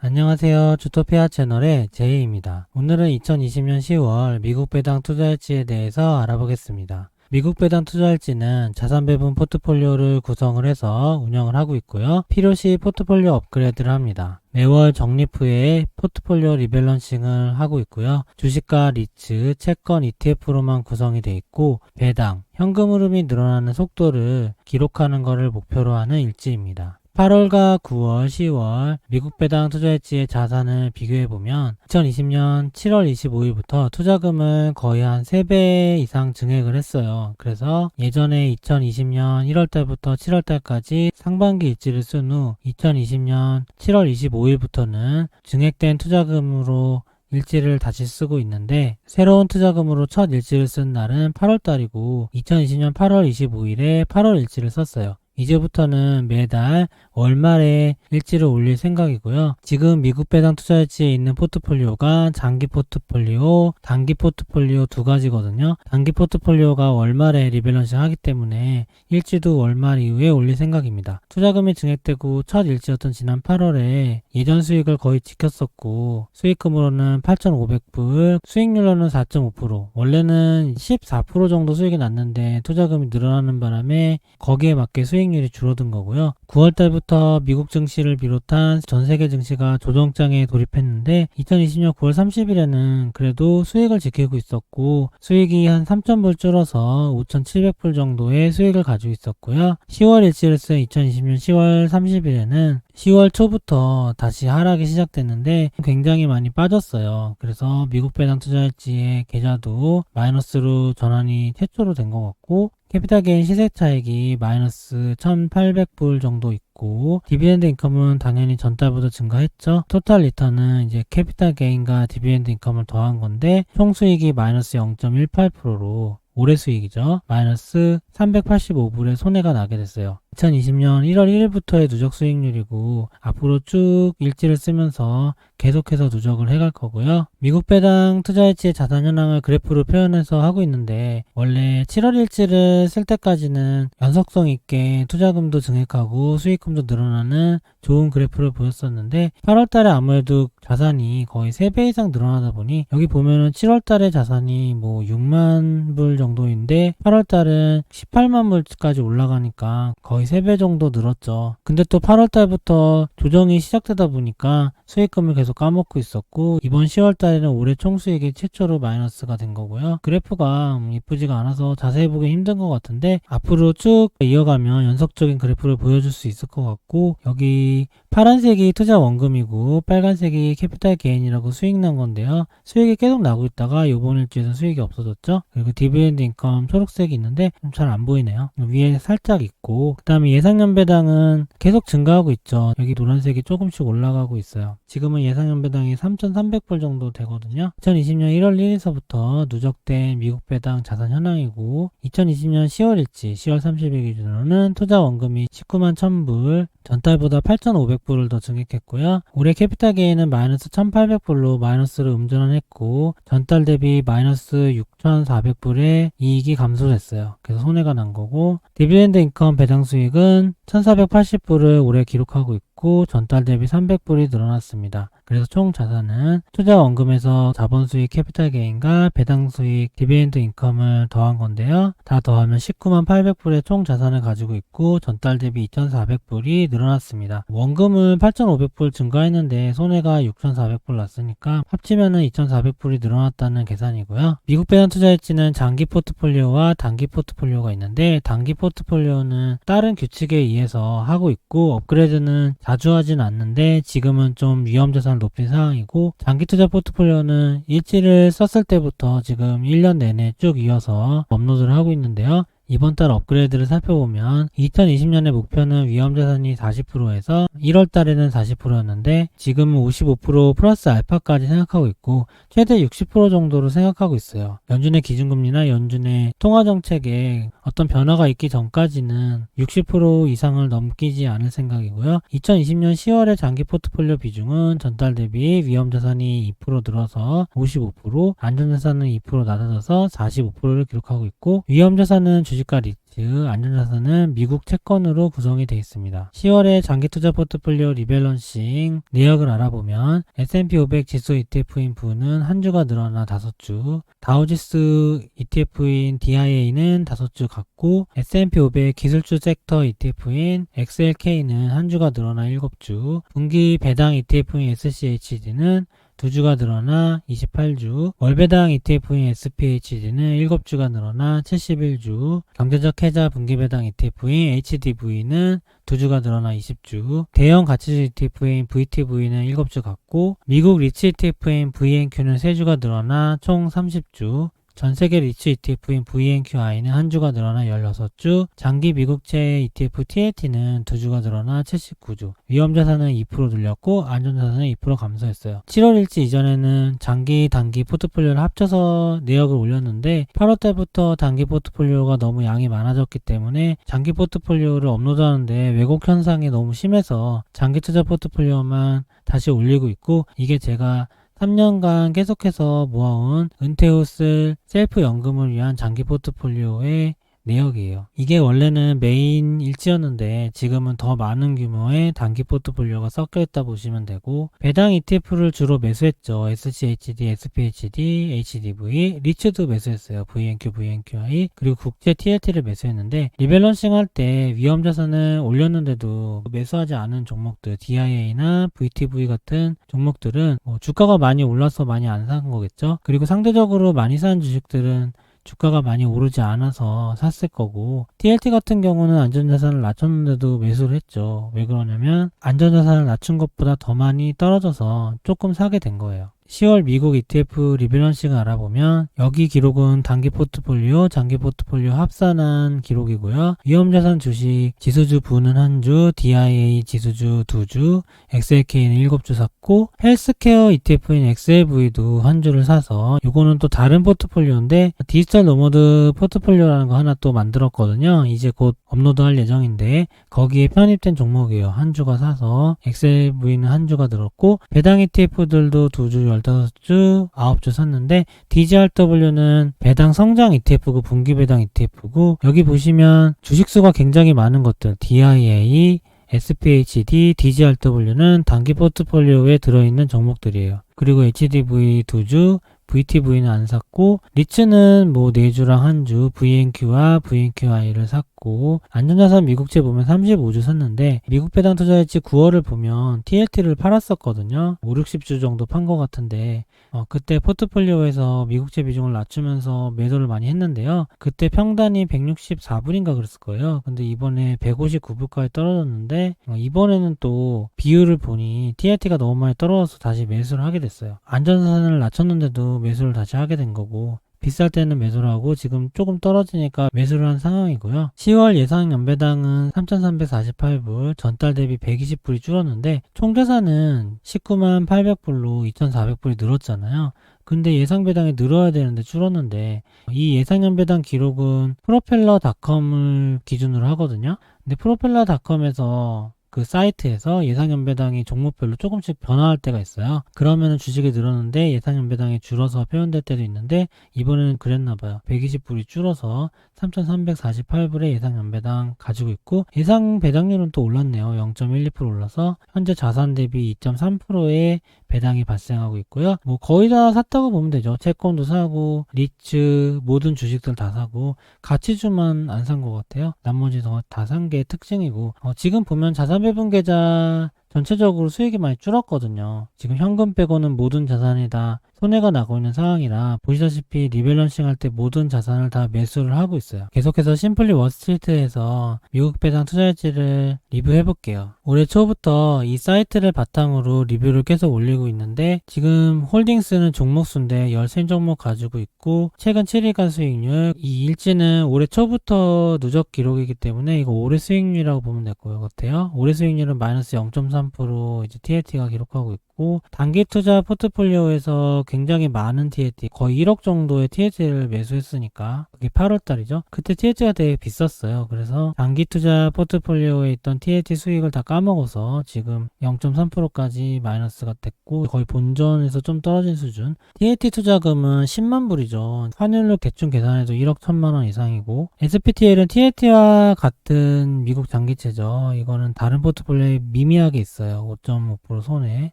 안녕하세요. 주토피아 채널의 제이입니다. 오늘은 2020년 10월 미국 배당 투자일지에 대해서 알아보겠습니다. 미국 배당 투자일지는 자산 배분 포트폴리오를 구성을 해서 운영을 하고 있고요. 필요시 포트폴리오 업그레이드를 합니다. 매월 적립 후에 포트폴리오 리밸런싱을 하고 있고요. 주식과 리츠, 채권, ETF로만 구성이 되어 있고 배당, 현금 흐름이 늘어나는 속도를 기록하는 것을 목표로 하는 일지입니다. 8월과 9월, 10월 미국 배당 투자일지의 자산을 비교해보면 2020년 7월 25일부터 투자금을 거의 한 3배 이상 증액을 했어요. 그래서 예전에 2020년 1월달부터 7월달까지 상반기 일지를 쓴 후 2020년 7월 25일부터는 증액된 투자금으로 일지를 다시 쓰고 있는데 새로운 투자금으로 첫 일지를 쓴 날은 8월달이고 2020년 8월 25일에 8월 일지를 썼어요. 이제부터는 매달 월말에 일지를 올릴 생각이고요. 지금 미국 배당 투자일지에 있는 포트폴리오가 장기 포트폴리오, 단기 포트폴리오 두 가지거든요. 단기 포트폴리오가 월말에 리밸런싱 하기 때문에 일지도 월말 이후에 올릴 생각입니다. 투자금이 증액되고 첫 일지였던 지난 8월에 예전 수익을 거의 지켰었고 수익금으로는 8,500불, 수익률로는 4.5%, 원래는 14% 정도 수익이 났는데 투자금이 늘어나는 바람에 거기에 맞게 수익률이 줄어든 거고요. 9월달부터 미국 증시를 비롯한 전 세계 증시가 조정장에 돌입했는데 2020년 9월 30일에는 그래도 수익을 지키고 있었고 수익이 한 3,000불 줄어서 5,700불 정도의 수익을 가지고 있었고요. 10월 일지를 쓴 2020년 10월 30일에는 10월 초부터 다시 하락이 시작됐는데 굉장히 많이 빠졌어요. 그래서 미국 배당 투자일지의 계좌도 마이너스로 전환이 최초로 된 것 같고 캐피탈 게인 시세 차익이 마이너스 1,800불 정도 있고 디비덴드 인컴은 당연히 전달보다 증가했죠. 토탈 리턴은 이제 캐피탈 게인과 디비덴드 인컴을 더한 건데 총 수익이 마이너스 0.18%로 올해 수익이죠. 마이너스 385불의 손해가 나게 됐어요. 2020년 1월 1일부터의 누적 수익률이고 앞으로 쭉 일지를 쓰면서 계속해서 누적을 해갈 거고요. 미국 배당 투자일지의 자산 현황을 그래프로 표현해서 하고 있는데 원래 7월 일지를 쓸 때까지는 연속성 있게 투자금도 증액하고 수익금도 늘어나는 좋은 그래프를 보였었는데 8월달에 아무래도 자산이 거의 3배 이상 늘어나다 보니 여기 보면은 7월달에 자산이 뭐 6만 불 정도인데 8월달은 18만 불까지 올라가니까 거의 3배 정도 늘었죠. 근데 또 8월달부터 조정이 시작되다 보니까 수익금을 계속 까먹고 있었고 이번 10월달에는 올해 총수익이 최초로 마이너스가 된 거고요. 그래프가 이쁘지가 않아서 자세히 보기 힘든 것 같은데 앞으로 쭉 이어가면 연속적인 그래프를 보여줄 수 있을 것 같고 여기 파란색이 투자 원금이고 빨간색이 캐피탈 게인이라고 수익 난 건데요. 수익이 계속 나고 있다가 이번 일주에서 수익이 없어졌죠. 그리고 디비덴드 인컴 초록색이 있는데 좀 잘 안 보이네요. 위에 살짝 있고 그 다음에 예상연배당은 계속 증가하고 있죠. 여기 노란색이 조금씩 올라가고 있어요. 지금은 예상연배당이 3,300불 정도 되거든요. 2020년 1월 1일서부터 누적된 미국 배당 자산 현황이고 2020년 10월 일지 10월 30일 기준으로는 투자 원금이 19만 1,000불 전달보다 8,500불을 더 증액했고요. 올해 캐피탈 게인은 마이너스 1,800불로 마이너스를 음전환했고 전달 대비 마이너스 6,400불의 이익이 감소됐어요. 그래서 손해가 난 거고 디비덴드 인컴 배당 수익은 1,480불을 올해 기록하고 있고 전달 대비 300불이 늘어났습니다. 그래서 총 자산은 투자 원금에서 자본 수익 캐피탈 게인과 배당 수익 디비덴드 인컴을 더한 건데요. 다 더하면 19만 800불의 총 자산을 가지고 있고 전달 대비 2,400불이 늘어났습니다. 원금을 8,500불 증가했는데 손해가 6,400불 났으니까 합치면은 2,400불이 늘어났다는 계산이고요. 미국 배당 투자일지는 장기 포트폴리오와 단기 포트폴리오가 있는데 단기 포트폴리오는 다른 규칙에 의해서 하고 있고 업그레이드는 자주 하진 않는데 지금은 좀 위험 자산을 높인 상황이고 장기 투자 포트폴리오는 일지를 썼을 때부터 지금 1년 내내 쭉 이어서 업로드를 하고 있는데요. 이번 달 업그레이드를 살펴보면 2020년의 목표는 위험자산이 40%에서 1월 달에는 40%였는데 지금은 55% 플러스 알파까지 생각하고 있고 최대 60% 정도로 생각하고 있어요. 연준의 기준금리나 연준의 통화정책에 어떤 변화가 있기 전까지는 60% 이상을 넘기지 않을 생각이고요. 2020년 10월의 장기 포트폴리오 비중은 전달 대비 위험자산이 2% 늘어서 55%, 안전자산은 2% 낮아져서 45%를 기록하고 있고 위험자산은 주식 주식과 리츠, 안전자산은 미국 채권으로 구성이 되어 있습니다. 10월에 장기투자 포트폴리오 리밸런싱 내역을 알아보면 S&P 500 지수 ETF인 부는 한 주가 늘어나 5주, 다우지수 ETF인 DIA는 5주 같고 S&P 500 기술주 섹터 ETF인 XLK는 한 주가 늘어나 7주, 분기 배당 ETF인 SCHD는 2주가 늘어나 28주, 월배당 ETF인 SPHD는 7주가 늘어나 71주, 경제적 해자 분기배당 ETF인 HDV는 2주가 늘어나 20주, 대형 가치주 ETF인 VTV는 7주 같고, 미국 리츠 ETF인 VNQ는 3주가 늘어나 총 30주, 전세계 리츠 ETF인 VNQI는 한 주가 늘어나 16주, 장기 미국채 ETF TLT는 2주가 늘어나 79주, 위험자산은 2% 늘렸고 안전자산은 2% 감소했어요. 7월 일치 이전에는 장기, 단기 포트폴리오를 합쳐서 내역을 올렸는데 8월 달부터 단기 포트폴리오가 너무 양이 많아졌기 때문에 장기 포트폴리오를 업로드하는데 왜곡 현상이 너무 심해서 장기 투자 포트폴리오만 다시 올리고 있고, 이게 제가 3년간 계속해서 모아온 은퇴 후 쓸 셀프 연금을 위한 장기 포트폴리오의 내역이에요. 이게 원래는 메인 일지였는데 지금은 더 많은 규모의 단기 포트폴리오가 섞여 있다 보시면 되고, 배당 ETF를 주로 매수했죠. SCHD, SPHD, HDV, 리츠도 매수했어요. VNQ, VNQI, 그리고 국제 TLT를 매수했는데, 리밸런싱 할 때 위험자산을 올렸는데도 매수하지 않은 종목들, DIA나 VTV 같은 종목들은 주가가 많이 올라서 많이 안 산 거겠죠. 그리고 상대적으로 많이 산 주식들은 주가가 많이 오르지 않아서 샀을 거고, TLT 같은 경우는 안전자산을 낮췄는데도 매수를 했죠. 왜 그러냐면 안전자산을 낮춘 것보다 더 많이 떨어져서 조금 사게 된 거예요. 10월 미국 ETF 리밸런싱을 알아보면 여기 기록은 단기 포트폴리오, 장기 포트폴리오 합산한 기록이고요. 위험자산 주식 지수주 부는 한 주, DIA 지수주 2주, XLK는 7주 샀고, 헬스케어 ETF인 XLV도 한 주를 사서, 요거는 또 다른 포트폴리오인데 디지털 노머드 포트폴리오라는 거 하나 또 만들었거든요. 이제 곧 업로드 할 예정인데 거기에 편입된 종목이에요. 한 주가 사서 XLV는 한 주가 늘었고, 배당 ETF들도 2주 15주, 9주 샀는데, DGRW는 배당 성장 ETF고 분기 배당 ETF고, 여기 보시면 주식수가 굉장히 많은 것들, DIA, SPHD, DGRW는 단기 포트폴리오에 들어있는 종목들이에요. 그리고 HDV 2주, VTV는 안 샀고, 리츠는 4주랑 한 주, VNQ와 VNQI를 샀고, 안전자산 미국채 보면 35주 샀는데, 미국 배당 투자일지 9월을 보면 TLT를 팔았었거든요. 5, 60주 정도 판 것 같은데, 그때 포트폴리오에서 미국채 비중을 낮추면서 매도를 많이 했는데요. 그때 평단이 164불인가 그랬을 거예요. 근데 이번에 159불까지 떨어졌는데, 이번에는 또 비율을 보니 TLT가 너무 많이 떨어져서 다시 매수를 하게 됐어요. 안전자산을 낮췄는데도 매수를 다시 하게 된 거고, 비쌀 때는 매수를 하고 지금 조금 떨어지니까 매수를 한 상황이고요. 10월 예상 연배당은 3,348불, 전달 대비 120불이 줄었는데 총자산은 19만 800불로 2,400불이 늘었잖아요. 근데 예상 배당이 늘어야 되는데 줄었는데, 이 예상 연배당 기록은 프로펠러닷컴을 기준으로 하거든요. 근데 프로펠러닷컴에서 그 사이트에서 예상연배당이 종목별로 조금씩 변화할 때가 있어요. 그러면 주식이 늘었는데 예상연배당이 줄어서 표현될 때도 있는데, 이번에는 그랬나봐요. 120불이 줄어서 3,348불의 예상연배당 가지고 있고, 예상 배당률은 또 올랐네요. 0.12% 올라서 현재 자산 대비 2.3%의 배당이 발생하고 있고요. 거의 다 샀다고 보면 되죠. 채권도 사고, 리츠, 모든 주식들 다 사고, 가치주만 안 산 것 같아요. 나머지 다 산 게 특징이고, 지금 보면 자산 배분 계좌 전체적으로 수익이 많이 줄었거든요. 지금 현금 빼고는 모든 자산이 다 손해가 나고 있는 상황이라, 보시다시피 리밸런싱 할 때 모든 자산을 다 매수를 하고 있어요. 계속해서 심플리 월스트리트에서 미국 배당 투자일지를 리뷰해 볼게요. 올해 초부터 이 사이트를 바탕으로 리뷰를 계속 올리고 있는데, 지금 홀딩스는 종목수인데 13종목 가지고 있고, 최근 7일간 수익률, 이 일지는 올해 초부터 누적 기록이기 때문에 이거 올해 수익률이라고 보면 될 것 같아요. 올해 수익률은 마이너스 0.3% 이제 TLT가 기록하고 있고, 있고, 단기 투자 포트폴리오에서 굉장히 많은 TAT, 거의 1억 정도의 TAT를 매수했으니까, 그게 8월 달이죠. 그때 TAT가 되게 비쌌어요. 그래서 단기 투자 포트폴리오에 있던 TAT 수익을 다 까먹어서 지금 0.3%까지 마이너스가 됐고, 거의 본전에서 좀 떨어진 수준. TAT 투자금은 10만 불이죠. 환율로 대충 계산해도 1억 1천만 원 이상이고, SPTL은 TAT와 같은 미국 장기채죠. 이거는 다른 포트폴리오에 미미하게 있어요. 5.5% 손해.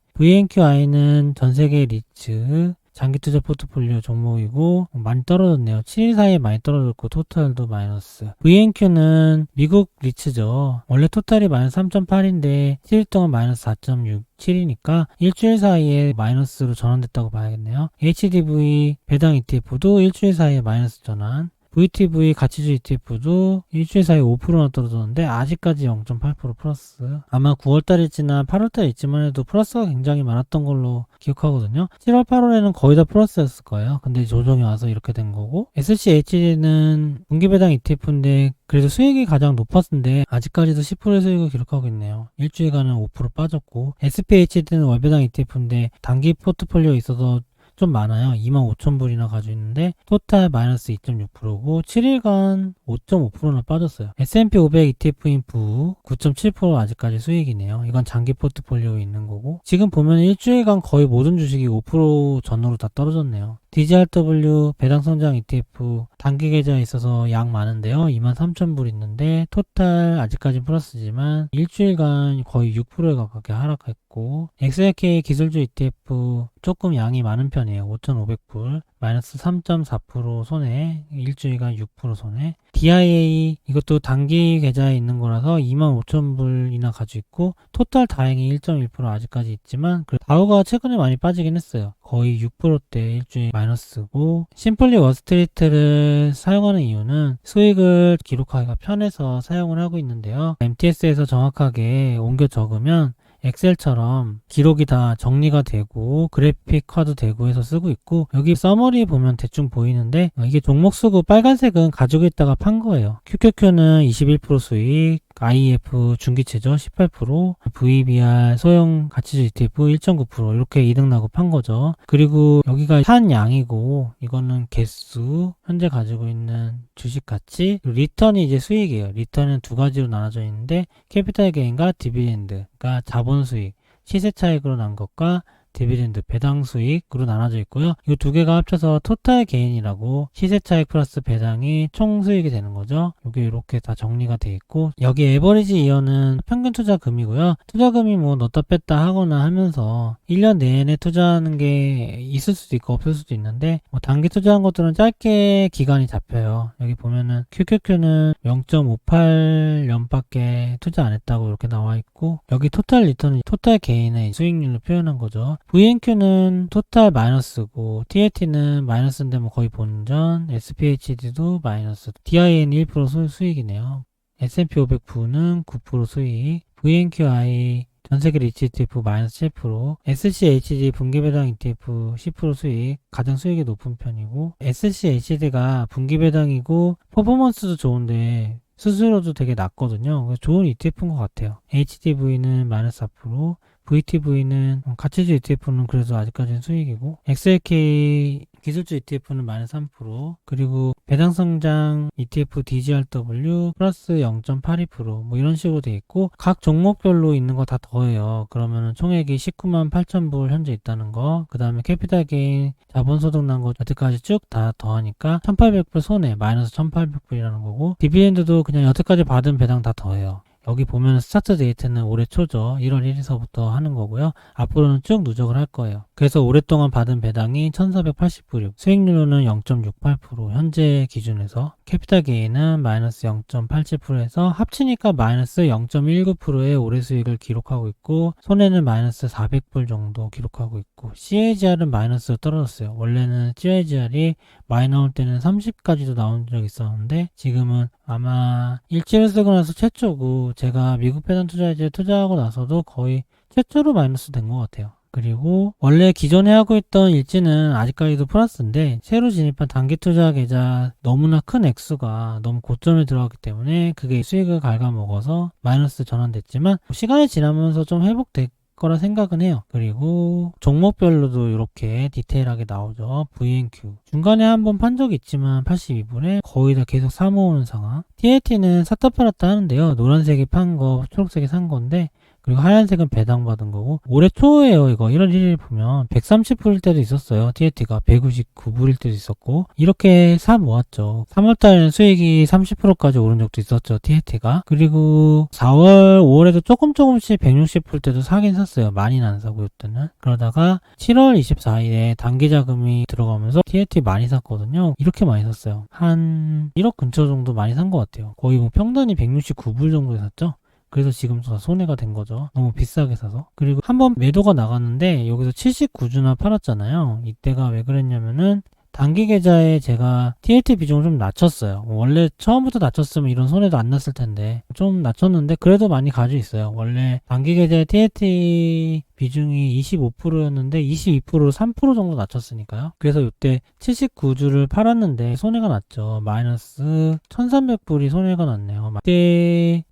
VNQI는 전세계 리츠 장기투자 포트폴리오 종목이고 많이 떨어졌네요. 7일 사이에 많이 떨어졌고 토탈도 마이너스. VNQ는 미국 리츠죠. 원래 토탈이 마이너스 3.8인데 7일 동안 마이너스 4.67이니까 일주일 사이에 마이너스로 전환됐다고 봐야겠네요. HDV 배당 ETF도 일주일 사이에 마이너스 전환. VTV 가치주 ETF도 일주일 사이에 5%나 떨어졌는데 아직까지 0.8% 플러스. 아마 9월달일지나 8월달일지만 해도 플러스가 굉장히 많았던 걸로 기억하거든요. 7월 8월에는 거의 다 플러스였을 거예요. 근데 조정이 와서 이렇게 된 거고, SCHD는 분기배당 ETF인데 그래도 수익이 가장 높았는데 아직까지도 10%의 수익을 기록하고 있네요. 일주일간은 5% 빠졌고, SPHD는 월배당 ETF인데 단기 포트폴리오에 있어서 좀 많아요. 25,000불이나 가지고 있는데 토탈 마이너스 2.6%고 7일간 5.5%나 빠졌어요. S&P 500 ETF 인프 9.7% 아직까지 수익이네요. 이건 장기 포트폴리오에 있는 거고, 지금 보면 일주일간 거의 모든 주식이 5% 전후로 다 떨어졌네요. DGRW 배당성장 ETF 단기 계좌에 있어서 양 많은데요. 23,000불 있는데 토탈 아직까지 플러스지만 일주일간 거의 6%에 가깝게 하락했고, XLK 기술주 ETF 조금 양이 많은 편이에요. 5,500불 마이너스 3.4% 손해, 일주일간 6% 손해. DIA 이것도 단기 계좌에 있는 거라서 25,000불이나 가지고 있고, 토탈 다행히 1.1% 아직까지 있지만 다우가 최근에 많이 빠지긴 했어요. 거의 6%대 일주일 마이너스고, 심플리 월스트리트를 사용하는 이유는 수익을 기록하기가 편해서 사용을 하고 있는데요. MTS에서 정확하게 옮겨 적으면 엑셀처럼 기록이 다 정리가 되고 그래픽화도 되고 해서 쓰고 있고, 여기 서머리 보면 대충 보이는데 이게 종목 수고 빨간색은 가지고 있다가 판 거예요. QQQ는 21% 수익, IEF 중기채죠 18%, VBR 소형 가치주 ETF 1.9% 이렇게 이득 나고 판 거죠. 그리고 여기가 산 양이고 이거는 개수, 현재 가지고 있는 주식 가치, 리턴이 이제 수익이에요. 리턴은 두 가지로 나눠져 있는데 캐피탈 게인과 디비덴드, 그러니까 자본 수익, 시세 차익으로 난 것과 디비덴드 배당 수익으로 나눠져 있고요. 이 두 개가 합쳐서 토탈 게인이라고, 시세 차익 플러스 배당이 총 수익이 되는 거죠. 이게 이렇게 다 정리가 돼 있고, 여기 에버리지 이어는 평균 투자금이고요. 투자금이 뭐 넣었다 뺐다 하거나 하면서 1년 내내 투자하는 게 있을 수도 있고 없을 수도 있는데, 뭐 단기 투자한 것들은 짧게 기간이 잡혀요. 여기 보면은 QQQ는 0.58년밖에 투자 안 했다고 이렇게 나와 있고, 여기 토탈 리턴은 토탈 게인의 수익률로 표현한 거죠. VNQ는 토탈 마이너스고 TAT는 마이너스인데 뭐 거의 본전, SPHD도 마이너스, DIN 1% 수익이네요. S&P 500부는 9% 수익, VNQI 전세계 리치 ETF 마이너스 7%, SCHD 분기배당 ETF 10% 수익, 가장 수익이 높은 편이고, SCHD가 분기배당이고 퍼포먼스도 좋은데 수수료도 되게 낮거든요. 그래서 좋은 ETF인 것 같아요. HDV는 마이너스 4%, VTV는 가치주 ETF는 그래도 아직까지는 수익이고, XLK 기술주 ETF는 마이너스 3%, 그리고 배당성장 ETF DGRW 플러스 0.82% 뭐 이런 식으로 돼 있고, 각 종목별로 있는 거 다 더해요. 그러면은 총액이 19만 8천 불 현재 있다는 거, 그 다음에 캐피탈 게인 자본소득 난 거 여태까지 쭉 다 더하니까 1800불 손해, 마이너스 1800불이라는 거고, 디비덴드도 그냥 여태까지 받은 배당 다 더해요. 여기 보면 스타트 데이트는 올해 초죠. 1월 1일서부터 하는 거고요. 앞으로는 쭉 누적을 할 거예요. 그래서 오랫동안 받은 배당이 1480불이고 수익률로는 0.68%, 현재 기준에서. 캐피탈 게인은 마이너스 0.87%에서 합치니까 마이너스 0.19%의 올해 수익을 기록하고 있고, 손해는 마이너스 400불 정도 기록하고 있고, CAGR은 마이너스로 떨어졌어요. 원래는 CAGR이 많이 나올 때는 30까지도 나온 적이 있었는데 지금은 아마 일지를 쓰고 나서 최초고, 제가 미국 배당 투자에 투자하고 나서도 거의 최초로 마이너스 된 것 같아요. 그리고 원래 기존에 하고 있던 일지는 아직까지도 플러스인데, 새로 진입한 단기 투자 계좌 너무나 큰 액수가 너무 고점에 들어갔기 때문에 그게 수익을 갉아먹어서 마이너스 전환됐지만, 시간이 지나면서 좀 회복됐 거라 생각은 해요. 그리고 종목별로도 이렇게 디테일하게 나오죠. VNQ 중간에 한번 판 적이 있지만 82불에 거의 다 계속 사모으는 상황. TAT는 샀다 팔았다 하는데요. 노란색이 판 거, 초록색이 산 건데, 그리고 하얀색은 배당받은 거고, 올해 초에요. 이거 1월 1일 보면 130불일 때도 있었어요. TAT가 199불일 때도 있었고, 이렇게 사 모았죠. 3월달에는 수익이 30%까지 오른 적도 있었죠. TAT가. 그리고 4월, 5월에도 조금씩 160불 때도 사긴 샀어요. 많이는 안 사고 이때는. 그러다가 7월 24일에 단기 자금이 들어가면서 TAT 많이 샀거든요. 이렇게 많이 샀어요. 한 1억 근처 정도 많이 산 것 같아요. 거의 뭐 평단이 169불 정도에 샀죠. 그래서 지금 다 손해가 된 거죠. 너무 비싸게 사서. 그리고 한번 매도가 나갔는데 여기서 79주나 팔았잖아요. 이때가 왜 그랬냐면은 단기 계좌에 제가 TAT 비중을 좀 낮췄어요. 원래 처음부터 낮췄으면 이런 손해도 안 났을 텐데 좀 낮췄는데 그래도 많이 가지고 있어요. 원래 단기 계좌에 TAT 비중이 25%였는데 22%로 3% 정도 낮췄으니까요. 그래서 이때 79주를 팔았는데 손해가 났죠. 마이너스 1300불이 손해가 났네요. 이때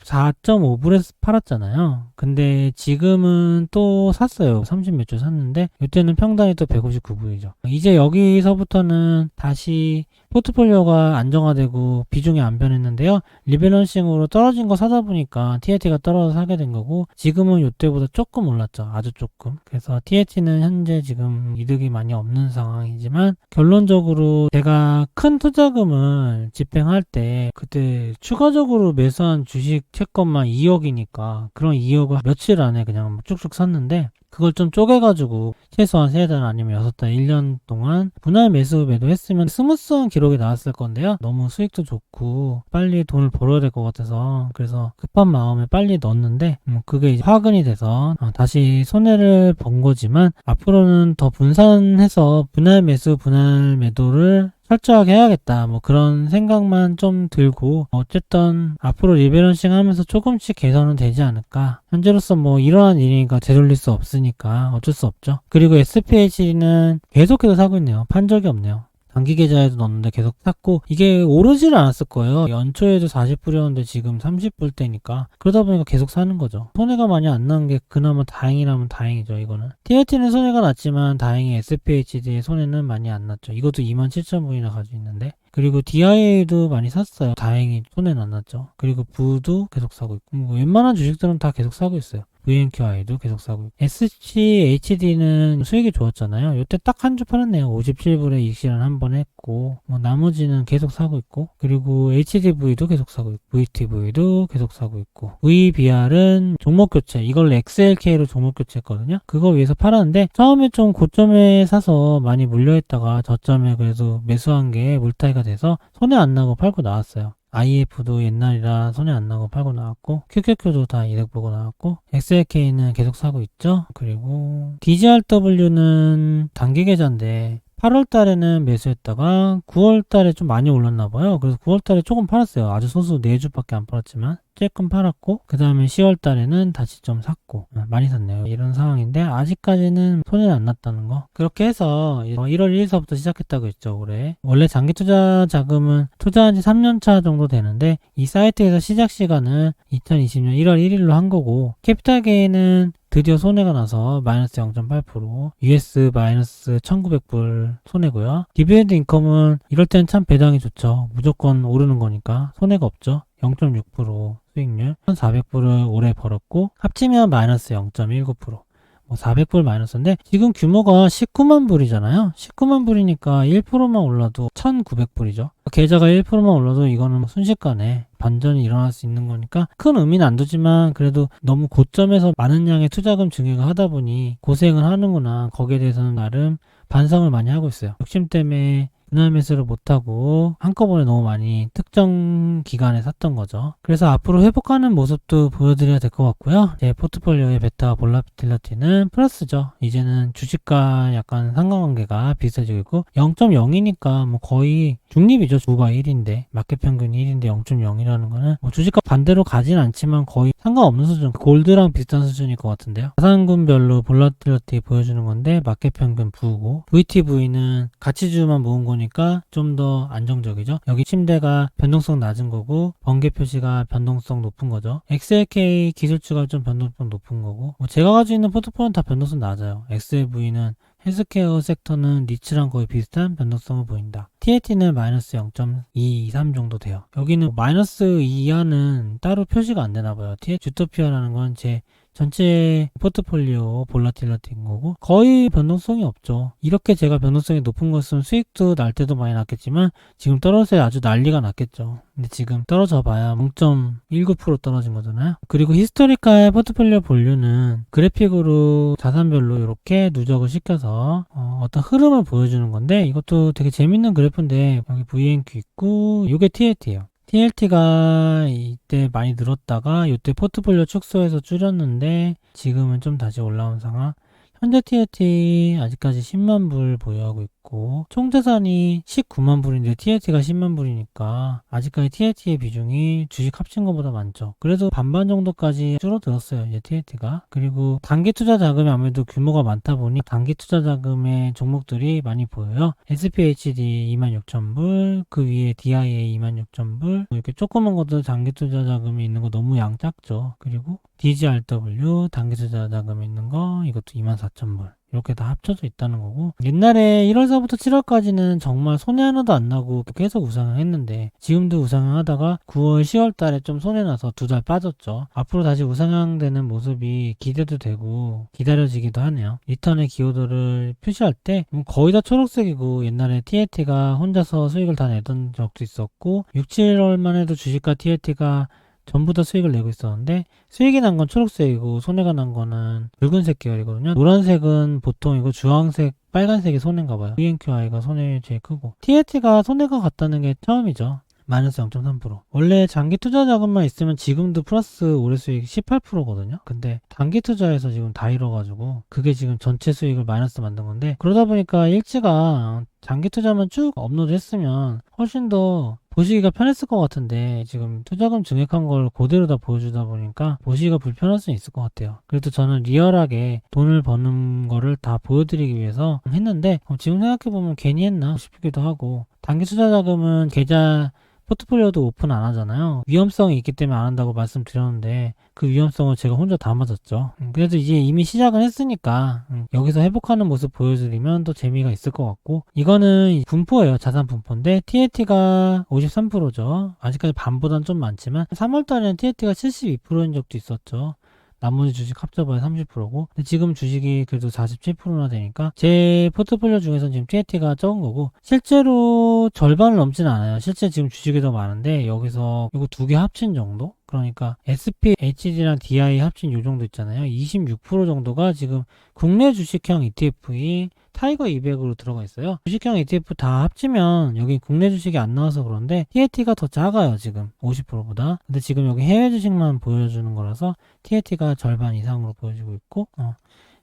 164.5불에서 팔았잖아요. 근데 지금은 또 샀어요. 30 몇 주 샀는데 이때는 평단이 또 159불이죠. 이제 여기서부터는 다시 포트폴리오가 안정화되고 비중이 안 변했는데요. 리밸런싱으로 떨어진 거 사다 보니까 TAT가 떨어져서 사게 된 거고 지금은 이때보다 조금 올랐죠. 아주 조금. 그래서 TAT는 현재 지금 이득이 많이 없는 상황이지만 결론적으로 제가 큰 투자금을 집행할 때 그때 추가적으로 매수한 주식 채권만 2억이니까 그런 2억을 며칠 안에 그냥 쭉쭉 샀는데 그걸 좀 쪼개가지고 최소한 3달 아니면 6달 1년 동안 분할 매수 매도했으면 스무스한 기록이 나왔을 건데요. 너무 수익도 좋고 빨리 돈을 벌어야 될 것 같아서 그래서 급한 마음에 빨리 넣었는데 그게 이제 화근이 돼서 다시 손해를 본 거지만 앞으로는 더 분산해서 분할 매수 분할 매도를 철저하게 해야겠다 뭐 그런 생각만 좀 들고 어쨌든 앞으로 리밸런싱 하면서 조금씩 개선은 되지 않을까. 현재로서 뭐 일어난 일이니까 되돌릴 수 없으니까 어쩔 수 없죠. 그리고 SPH는 계속해서 사고 있네요. 판 적이 없네요. 단기 계좌에도 넣었는데 계속 샀고 이게 오르지를 않았을 거예요. 연초에도 40불이었는데 지금 30불 대니까 그러다 보니까 계속 사는 거죠. 손해가 많이 안 나는 게 그나마 다행이라면 다행이죠. 이거는 TAT는 손해가 났지만 다행히 SPHD의 손해는 많이 안 났죠. 이것도 27,000불이나 가지고 있는데 그리고 DIA도 많이 샀어요. 다행히 손해는 안 났죠. 그리고 부도 계속 사고 있고 뭐 웬만한 주식들은 다 계속 사고 있어요. VNQI도 계속 사고 있고 SCHD는 수익이 좋았잖아요. 이때 딱 한 주 팔았네요. 57불에 이익실현 한 번 했고 뭐 나머지는 계속 사고 있고 그리고 HDV도 계속 사고 있고 VTV도 계속 사고 있고 VBR은 종목 교체 이걸 XLK로 종목 교체했거든요. 그거 위해서 팔았는데 처음에 좀 고점에 사서 많이 물려있다가 저점에 그래도 매수한 게 물타기가 돼서 손해 안 나고 팔고 나왔어요. IF도 옛날이라 손해 안 나고 팔고 나왔고 QQQ도 다 이득 보고 나왔고 XLK는 계속 사고 있죠. 그리고 DGRW는 단기 계좌인데 8월 달에는 매수했다가 9월 달에 좀 많이 올랐나 봐요. 그래서 9월 달에 조금 팔았어요. 아주 소수 4주밖에 안 팔았지만 조금 팔았고 그 다음에 10월 달에는 다시 좀 샀고 많이 샀네요. 이런 상황인데 아직까지는 손해는 안 났다는 거. 그렇게 해서 1월 1일서부터 시작했다고 했죠. 올해 원래 장기 투자 자금은 투자한 지 3년차 정도 되는데 이 사이트에서 시작 시간은 2020년 1월 1일로 한 거고 캐피탈 게인은 드디어 손해가 나서 마이너스 0.8% US 마이너스 1900불 손해고요. 디비덴드 인컴은 이럴 때는 참 배당이 좋죠. 무조건 오르는 거니까 손해가 없죠. 0.6% 수익률 1400불을 올해 벌었고 합치면 마이너스 0.19% 뭐 400불 마이너스인데 지금 규모가 19만 불이잖아요. 19만 불이니까 1%만 올라도 1900불이죠. 계좌가 1%만 올라도 이거는 순식간에 반전이 일어날 수 있는 거니까 큰 의미는 안 두지만 그래도 너무 고점에서 많은 양의 투자금 증액을 하다 보니 고생을 하는구나. 거기에 대해서는 나름 반성을 많이 하고 있어요. 욕심 때문에 분할 매수를 못하고 한꺼번에 너무 많이 특정 기간에 샀던 거죠. 그래서 앞으로 회복하는 모습도 보여드려야 될 것 같고요. 제 포트폴리오의 베타 볼라티리티는 플러스죠. 이제는 주식과 약간 상관관계가 비슷해지고 있고 0.0이니까 뭐 거의 중립이죠. 주가 1인데 마켓 평균이 1인데 0.0이라는 거는 뭐 주식과 반대로 가진 않지만 거의 상관없는 수준, 골드랑 비슷한 수준일 것 같은데요. 자산군별로 볼라티리티 보여주는 건데 마켓 평균 부고 VTV는 가치주만 모은 거니까 보니까 좀 더 안정적이죠. 여기 침대가 변동성 낮은 거고 번개 표시가 변동성 높은 거죠. XLK 기술주가 좀 변동성 높은 거고 제가 가지고 있는 포트폴리오는 다 변동성 낮아요. XLV는 헬스케어 섹터는 니츠랑 거의 비슷한 변동성을 보인다. TAT는 마이너스 0.223 정도 돼요. 여기는 마이너스 이하는 따로 표시가 안 되나 봐요. 주토피아라는 건 제 전체 포트폴리오 볼라틸리티인 거고 거의 변동성이 없죠. 이렇게 제가 변동성이 높은 것은 수익도 날 때도 많이 났겠지만 지금 떨어져야 아주 난리가 났겠죠. 근데 지금 떨어져 봐야 0.19% 떨어진 거잖아요. 그리고 히스토리컬 포트폴리오 볼륨은 그래픽으로 자산별로 이렇게 누적을 시켜서 어떤 흐름을 보여주는 건데 이것도 되게 재밌는 그래프인데 여기 VNQ 있고 이게 TLT예요. TLT가 이때 많이 늘었다가 이때 포트폴리오 축소해서 줄였는데 지금은 좀 다시 올라온 상황. 현재 TLT 아직까지 10만 불 보유하고 있고 총자산이 19만 불인데 TLT가 10만 불이니까 아직까지 TLT의 비중이 주식 합친 것보다 많죠. 그래도 반반 정도까지 줄어들었어요 이제 TLT가. 그리고 단기 투자 자금이 아무래도 규모가 많다 보니 단기 투자 자금의 종목들이 많이 보여요. SPHD 26,000불, 그 위에 DIA 26,000불, 이렇게 조그만 것도 단기 투자 자금이 있는 거 너무 양 작죠. 그리고 DGRW 단기 투자 자금이 있는 거 이것도 24,000불 이렇게 다 합쳐져 있다는 거고 옛날에 1월서부터 7월까지는 정말 손해 하나도 안 나고 계속 우상향 했는데 지금도 우상향 하다가 9월 10월 달에 좀 손해 나서 2달 빠졌죠. 앞으로 다시 우상향 되는 모습이 기대도 되고 기다려지기도 하네요. 리턴의 기여도를 표시할 때 거의 다 초록색이고 옛날에 TLT가 혼자서 수익을 다 내던 적도 있었고 6, 7월만 해도 주식과 TLT가 전부 다 수익을 내고 있었는데 수익이 난 건 초록색이고 손해가 난 거는 붉은색 계열이거든요. 노란색은 보통이고 주황색, 빨간색이 손해인가 봐요. VNQI가 손해 제일 크고 TLT가 손해가 같다는 게 처음이죠. 마이너스 0.3%. 원래 장기 투자 자금만 있으면 지금도 플러스 올해 수익 18%거든요. 근데 단기 투자에서 지금 다 잃어가지고 그게 지금 전체 수익을 마이너스 만든 건데 그러다 보니까 일지가 장기 투자만 쭉 업로드 했으면 훨씬 더 보시기가 편했을 것 같은데 지금 투자금 증액한 걸 그대로 다 보여주다 보니까 보시기가 불편할 수 있을 것 같아요. 그래도 저는 리얼하게 돈을 버는 거를 다 보여드리기 위해서 했는데 지금 생각해보면 괜히 했나 싶기도 하고 단기 투자 자금은 계좌 포트폴리오도 오픈 안 하잖아요. 위험성이 있기 때문에 안 한다고 말씀드렸는데 그 위험성을 제가 혼자 다 맞았죠. 그래도 이제 이미 시작은 했으니까 여기서 회복하는 모습 보여드리면 또 재미가 있을 것 같고 이거는 분포예요. 자산 분포인데 TLT가 53%죠. 아직까지 반보다는 좀 많지만 3월달에는 TLT가 72%인 적도 있었죠. 나머지 주식 합쳐봐야 30%고 근데 지금 주식이 그래도 47%나 되니까 제 포트폴리오 중에서는 지금 TLT가 적은 거고 실제로 절반을 넘지는 않아요. 실제 지금 주식이 더 많은데 여기서 이거 두 개 합친 정도? 그러니까 SPHD랑 DI 합친 요 정도 있잖아요. 26% 정도가 지금 국내 주식형 ETF인 타이거 200으로 들어가 있어요. 주식형 ETF 다 합치면 여기 국내 주식이 안 나와서 그런데 TLT가 더 작아요. 지금 50%보다. 근데 지금 여기 해외 주식만 보여주는 거라서 TLT가 절반 이상으로 보여지고 있고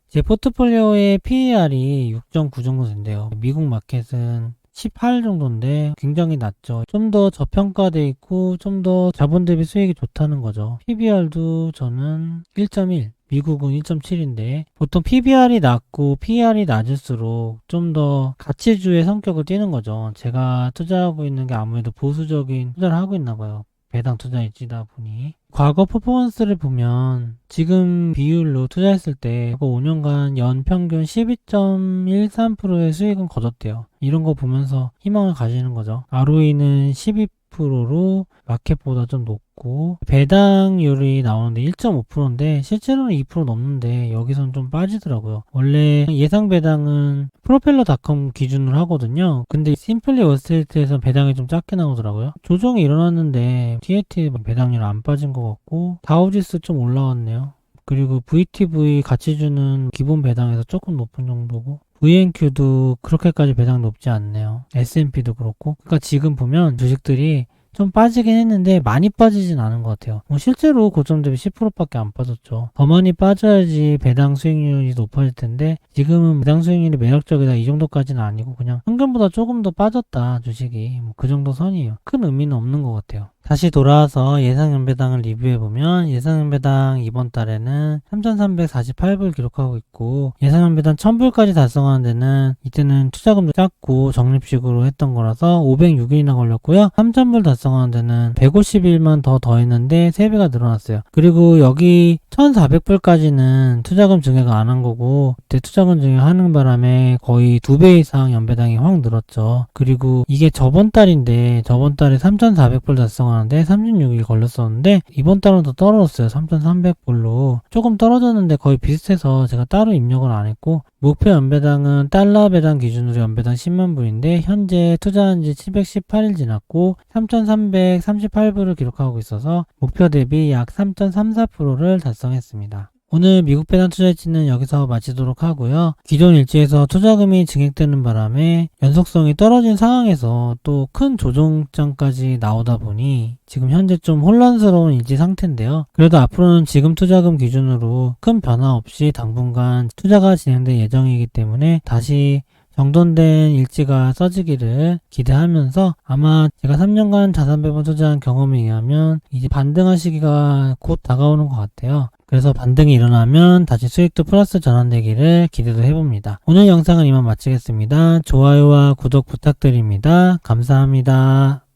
제 포트폴리오의 PER이 6.9 정도 된대요. 미국 마켓은 18 정도인데 굉장히 낮죠. 좀 더 저평가돼 있고 좀 더 자본 대비 수익이 좋다는 거죠. PBR도 저는 1.1 미국은 1.7인데 보통 PBR이 낮고 PER이 낮을수록 좀 더 가치주의 성격을 띠는 거죠. 제가 투자하고 있는 게 아무래도 보수적인 투자를 하고 있나 봐요. 배당 투자일지다 보니 과거 퍼포먼스를 보면 지금 비율로 투자했을 때 5년간 연평균 12.13%의 수익은 거뒀대요. 이런 거 보면서 희망을 가지는 거죠. ROE는 12%로 마켓보다 좀 높고 배당률이 나오는데 1.5%인데 실제로는 2% 넘는데 여기선 좀 빠지더라고요. 원래 예상 배당은 프로펠러닷컴 기준으로 하거든요. 근데 심플리 월스트리트에서 배당이 좀 작게 나오더라고요. 조정이 일어났는데 TLT 배당률 안 빠진 것 같고 다우지수 좀 올라왔네요. 그리고 VTV 가치주는 기본 배당에서 조금 높은 정도고 VNQ도 그렇게까지 배당 높지 않네요. S&P도 그렇고 그러니까 지금 보면 주식들이 좀 빠지긴 했는데 많이 빠지진 않은 것 같아요. 실제로 고점 대비 10%밖에 안 빠졌죠. 더 많이 빠져야지 배당 수익률이 높아질 텐데 지금은 배당 수익률이 매력적이다 이 정도까지는 아니고 그냥 평균보다 조금 더 빠졌다 주식이 그 정도 선이에요. 큰 의미는 없는 것 같아요. 다시 돌아와서 예상연배당을 리뷰해보면 예상연배당 이번 달에는 3,348불 기록하고 있고 예상연배당 1,000불까지 달성하는 데는 이때는 투자금도 작고 적립식으로 했던 거라서 506일이나 걸렸고요. 3,000불 달성하는 데는 150일만 더 더했는데 3배가 늘어났어요. 그리고 여기 1,400불까지는 투자금 증액을 안 한 거고 그때 투자금 증액하는 바람에 거의 2배 이상 연배당이 확 늘었죠. 그리고 이게 저번 달인데 저번 달에 3,400불 달성하는데 36일 걸렸었는데 이번 달은 더 떨어졌어요. 3,300불로 조금 떨어졌는데 거의 비슷해서 제가 따로 입력을 안 했고 목표 연배당은 달러 배당 기준으로 연배당 10만 불인데 현재 투자한 지 718일 지났고 3,338불을 기록하고 있어서 목표 대비 약 3.34%를 달성했습니다. 오늘 미국 배당 투자일지는 여기서 마치도록 하고요. 기존 일지에서 투자금이 증액되는 바람에 연속성이 떨어진 상황에서 또 큰 조정장까지 나오다 보니 지금 현재 좀 혼란스러운 일지 상태인데요. 그래도 앞으로는 지금 투자금 기준으로 큰 변화 없이 당분간 투자가 진행될 예정이기 때문에 다시 정돈된 일지가 써지기를 기대하면서 아마 제가 3년간 자산 배분 투자한 경험에 의하면 이제 반등할 시기가 곧 다가오는 것 같아요. 그래서 반등이 일어나면 다시 수익도 플러스 전환되기를 기대도 해봅니다. 오늘 영상은 이만 마치겠습니다. 좋아요와 구독 부탁드립니다. 감사합니다.